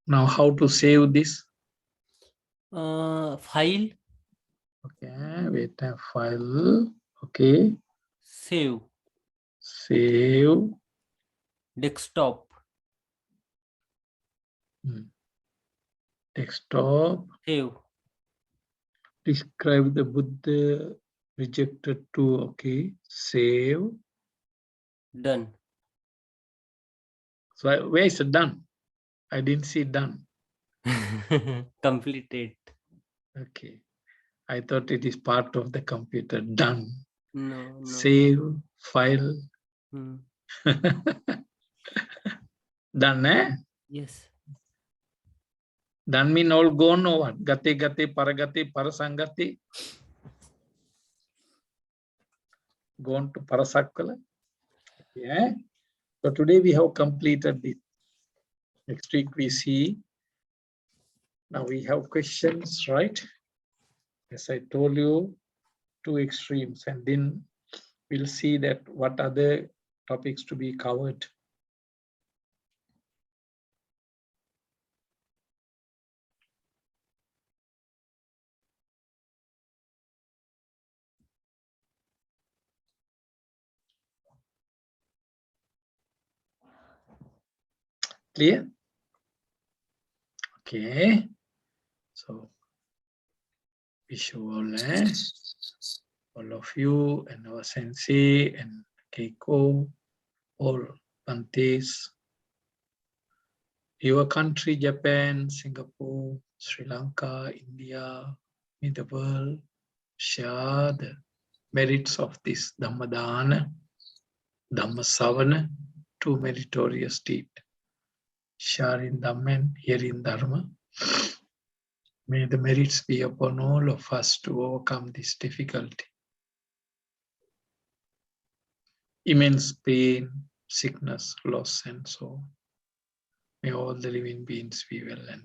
Now how to save this? File, Okay, wait a file. Okay, save, save. desktop, Desktop. save, Describe the Buddha rejected to. Okay, save. done. So where is it done? I didn't see done. Completed. Okay. I thought it is part of the computer. Done. No, no. Save file. Hmm. Done, eh? Yes. Done mean all gone or what? Gati, gati, paragati, parasangati. Gone to parasakala. Yeah. So today we have completed this. Next week we see. Now we have questions, right? As I told you, two extremes, and then we'll see that what other topics to be covered. Clear? Okay. So wish you all of you and our sensei and Keiko, all Bantes, your country, Japan, Singapore, Sri Lanka, India, in the world, share the merits of this Dhammadana, Dhammasavana, two meritorious deeds. Share in Dhamma and hear in Dharma. May the merits be upon all of us to overcome this difficulty. Immense pain, sickness, loss, and so on. May all the living beings be well and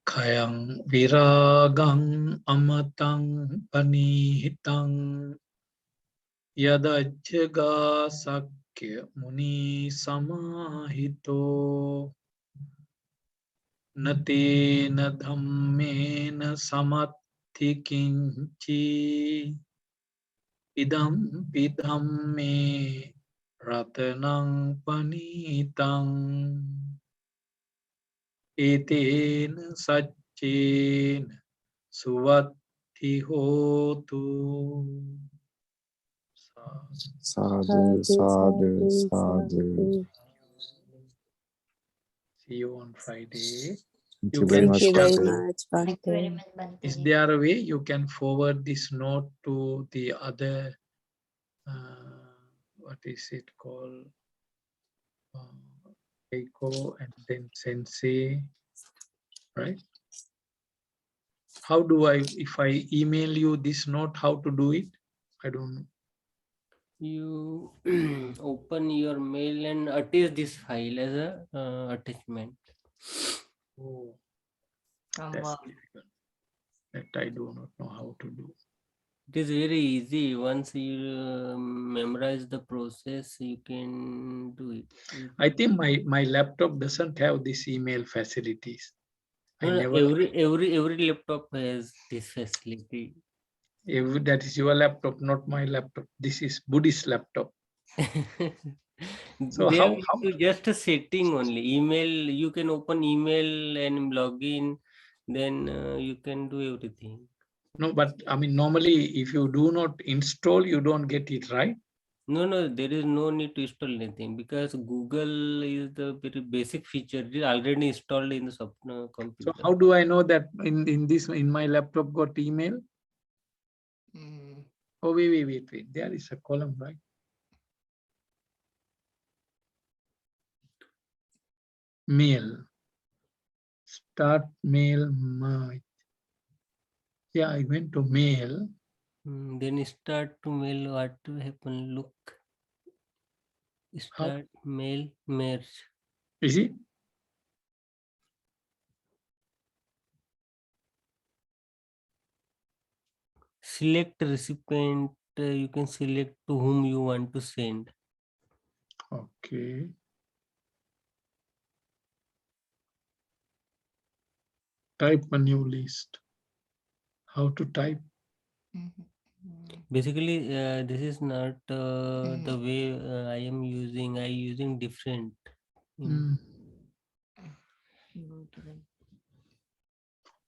Kayang viragang amatang panihitang yadajjaga sakya muni samahito natena dhammena samatti kinchi idam pidhamme ratanang panitang etena saccena suvatti hotu. Sadhu, Sadhu, sadhu, sadhu, sadhu. sadhu. See you on Friday. Thank You you very can Thank much, you very Bhante. much, Thank you very Bhante. much, Bhante. Is there a way you can forward this note to the other, what is it called, Keiko and then Sensei, right? How do I, if I email you this note, how to do it? I don't know. You open your mail and attach this file as a attachment. Oh, From that's work. difficult. That I do not know how to do. It is very easy. Once you memorize the process, you can do it. I think my laptop doesn't have this email facilities. No, no, every laptop has this facility. That is your laptop, not my laptop. This is Buddhist laptop. So There how will be just a setting only. Email, you can open email and log in, then you can do everything. no, but I mean, normally if you do not install, you don't get it, right? No, no, there is no need to install anything because Google is the very basic feature. It is already installed in the computer. So how do I know that in my laptop got email? Mm. Oh, wait. There is a column, right? Mail. Start mail merge. Yeah, I went to mail. Then start to mail. What will happen? Look. Start mail merge. Is it? Select recipient. You can select to whom you want to send. Okay. Type a new list. How to type? Basically, this is not the way I am using. I using different.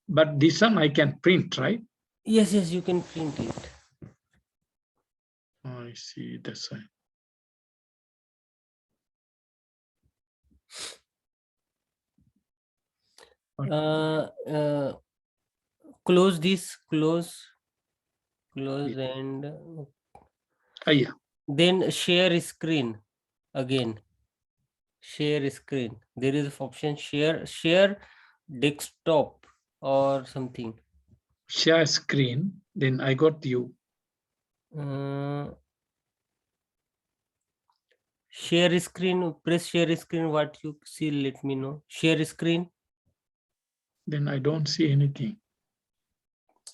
But this one I can print, right? Yes, you can print it. I see. That's why. Close this, close and Yeah. then share screen again. Share screen. There is an option share desktop or something. Share screen. Then I got you. Share screen, press share screen. What you see, let me know. Share screen. Then I don't see anything.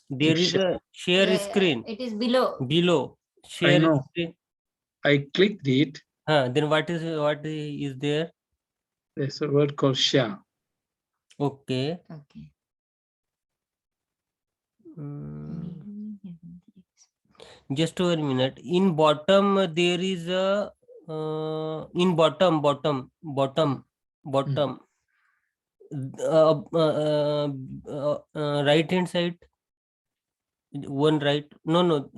There is a share screen. It is below. Below. I Share know. screen. I clicked it. Then what is there? There's a word called share. Okay. Okay. Just 1 minute. In bottom there is a in bottom right hand side. One right. No.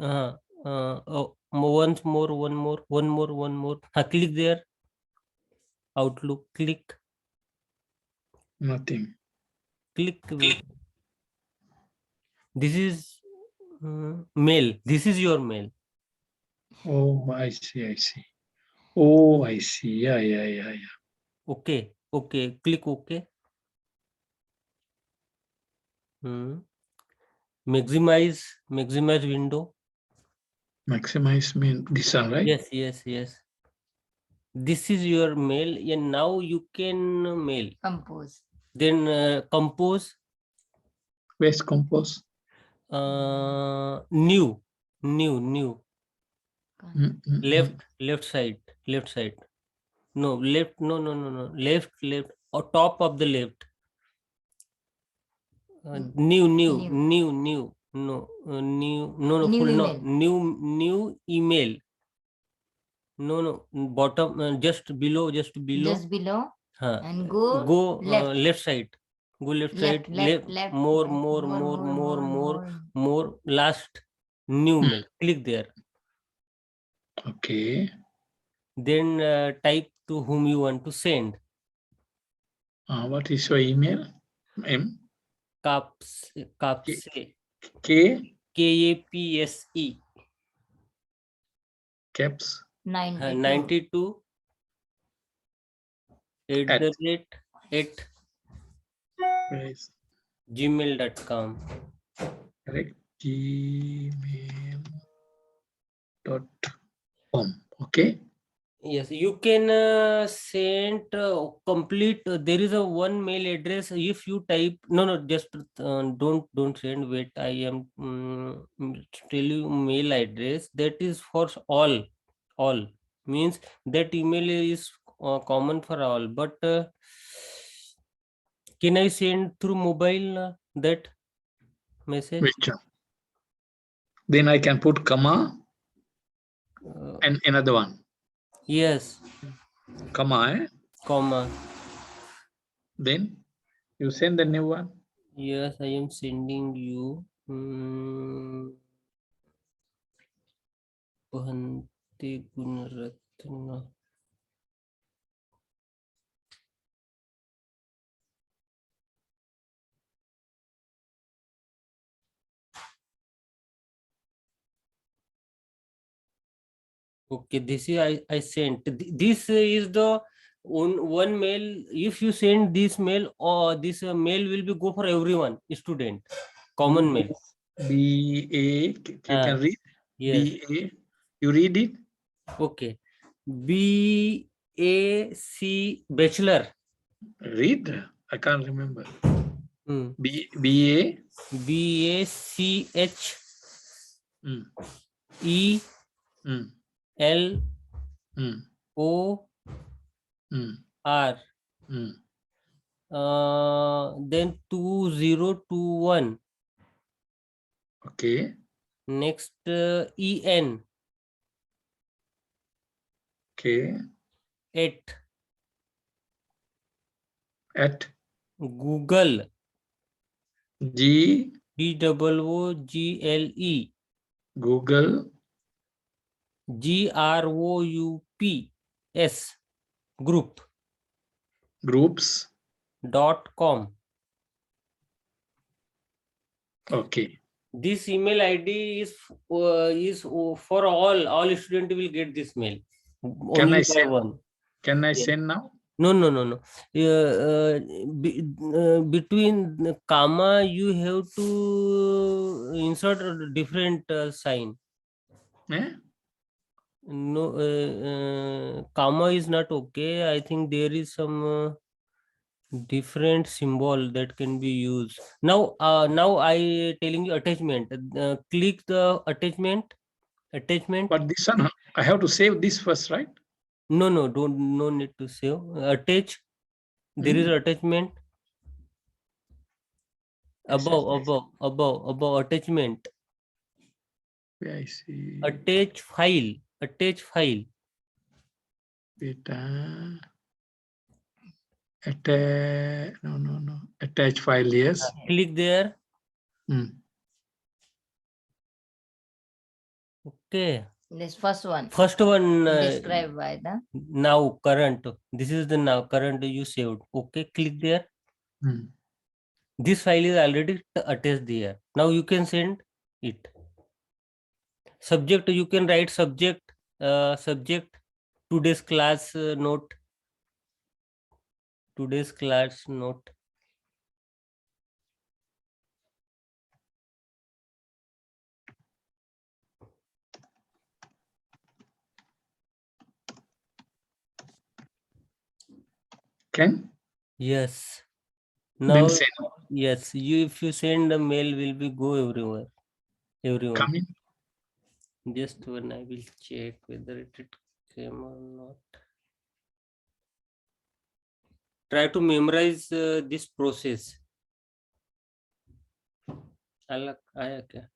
Once more. One more. Click there. Outlook. Click. Nothing. Click. This is mail. This is your mail. Oh, I see. I see. Oh, I see. Yeah. Okay. Click OK. Maximize window. Maximize mean this one, right? Yes. This is your mail, and now you can mail. Compose. Then compose. Where's compose? New. Left side. No, left. No. Left. Or top of the left. New. No. New. No. New Full. email. No. New email. No. Bottom. Just below. Just below. And go left. left. Left side. Go left side. Left. More. Last. New mail. Click there. Okay. Then type to whom you want to send. What is your email? M? Kapse. K? KAPSE. Caps? 92 At. @ Yes. gmail.com. Correct. gmail.com. Okay. Yes, you can send complete. There is a one mail address. If you type, no, just don't send. Wait, I am tell you mail address that is for all. All means that email is common for all. But can I send through mobile that message? Which one? Then I can put comma and another one. Yes, Comma. comma. Then you send the new one. Yes, I am sending you. Bhante Gunaratna. Okay, this is I sent. This is the one mail. If you send this mail, or this mail will be go for everyone, student, common mail. BA. You can read. Yes. BA. You read it. Okay. BAC bachelor. Read. I can't remember. BACH ELOR. Then 2021. Okay. Next EN. Okay. At Google. G. BOOGLE. Google. GROUPS group Groups.com. Okay. This email ID is for all students will get this mail. Can I Only by send? one. Can I Yes. send now? No. Between the comma, you have to insert a different sign. Eh? No, comma is not okay. I think there is some different symbol that can be used. Now I telling you attachment. Click the attachment. But this one, I have to save this first, right? No, no need to save. Attach. There is attachment. Yes, Above attachment. I see. Attach file. Beta. No. Attach file, yes. Click there. Okay. This first one. Described by the. Now current. This is the now current you saved. Okay, click there. This file is already attached there. Now you can send it. Subject, you can write subject. Today's class note. Today's class note. Can? Yes. Now, yes, if you send a mail, will be go everywhere. Everyone. Coming. Just when I will check whether it came or not. Try to memorize this process. अलग आया क्या?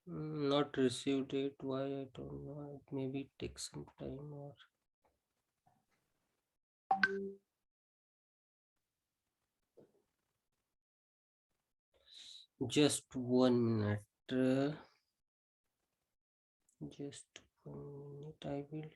Not received it. Why? I don't know. Maybe it takes some time or. Just 1 minute. Just 1 minute.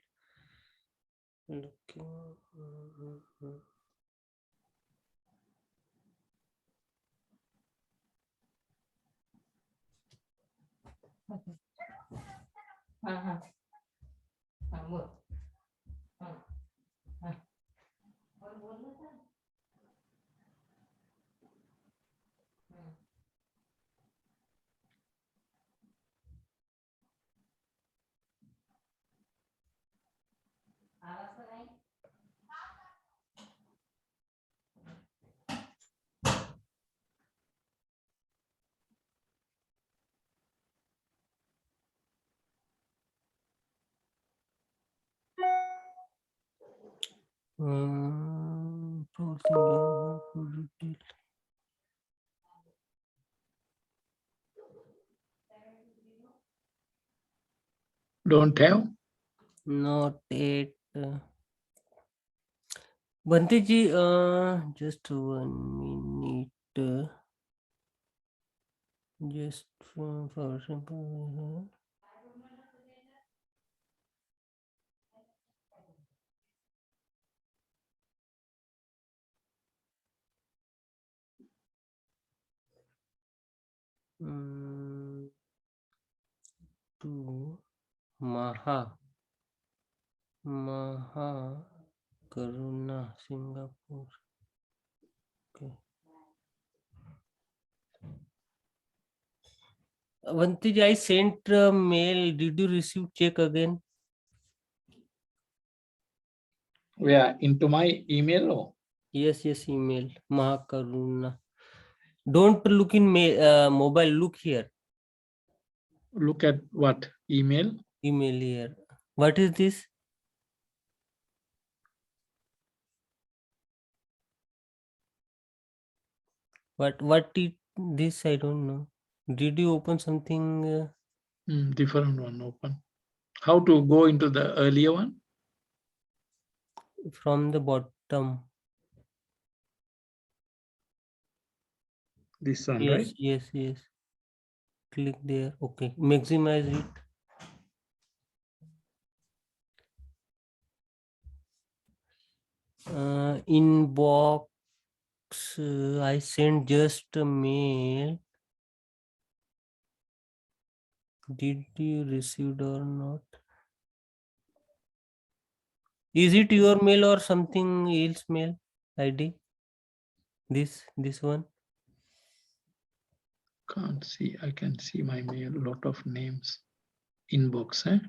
I will looking. Don't have? Not it. Bhante ji, just 1 minute. Just for example. To Maha Karuna Singapore. Okay. Bhante, I sent a mail. Did you receive check again? Where? Into my email? Or? Yes, email. Mahakaruna. Don't look in mobile. Look here. Look at what? Email? Email here. What is this? What is this? I don't know. Did you open something? Different one open. How to go into the earlier one? From the bottom. This one, Yes, right? yes. Click there. Okay. Maximize it. Inbox. I sent just a mail. Did you receive or not? Is it your mail or something else mail ID? This one? Can't see. I can see my mail. Lot of names. Inbox, eh?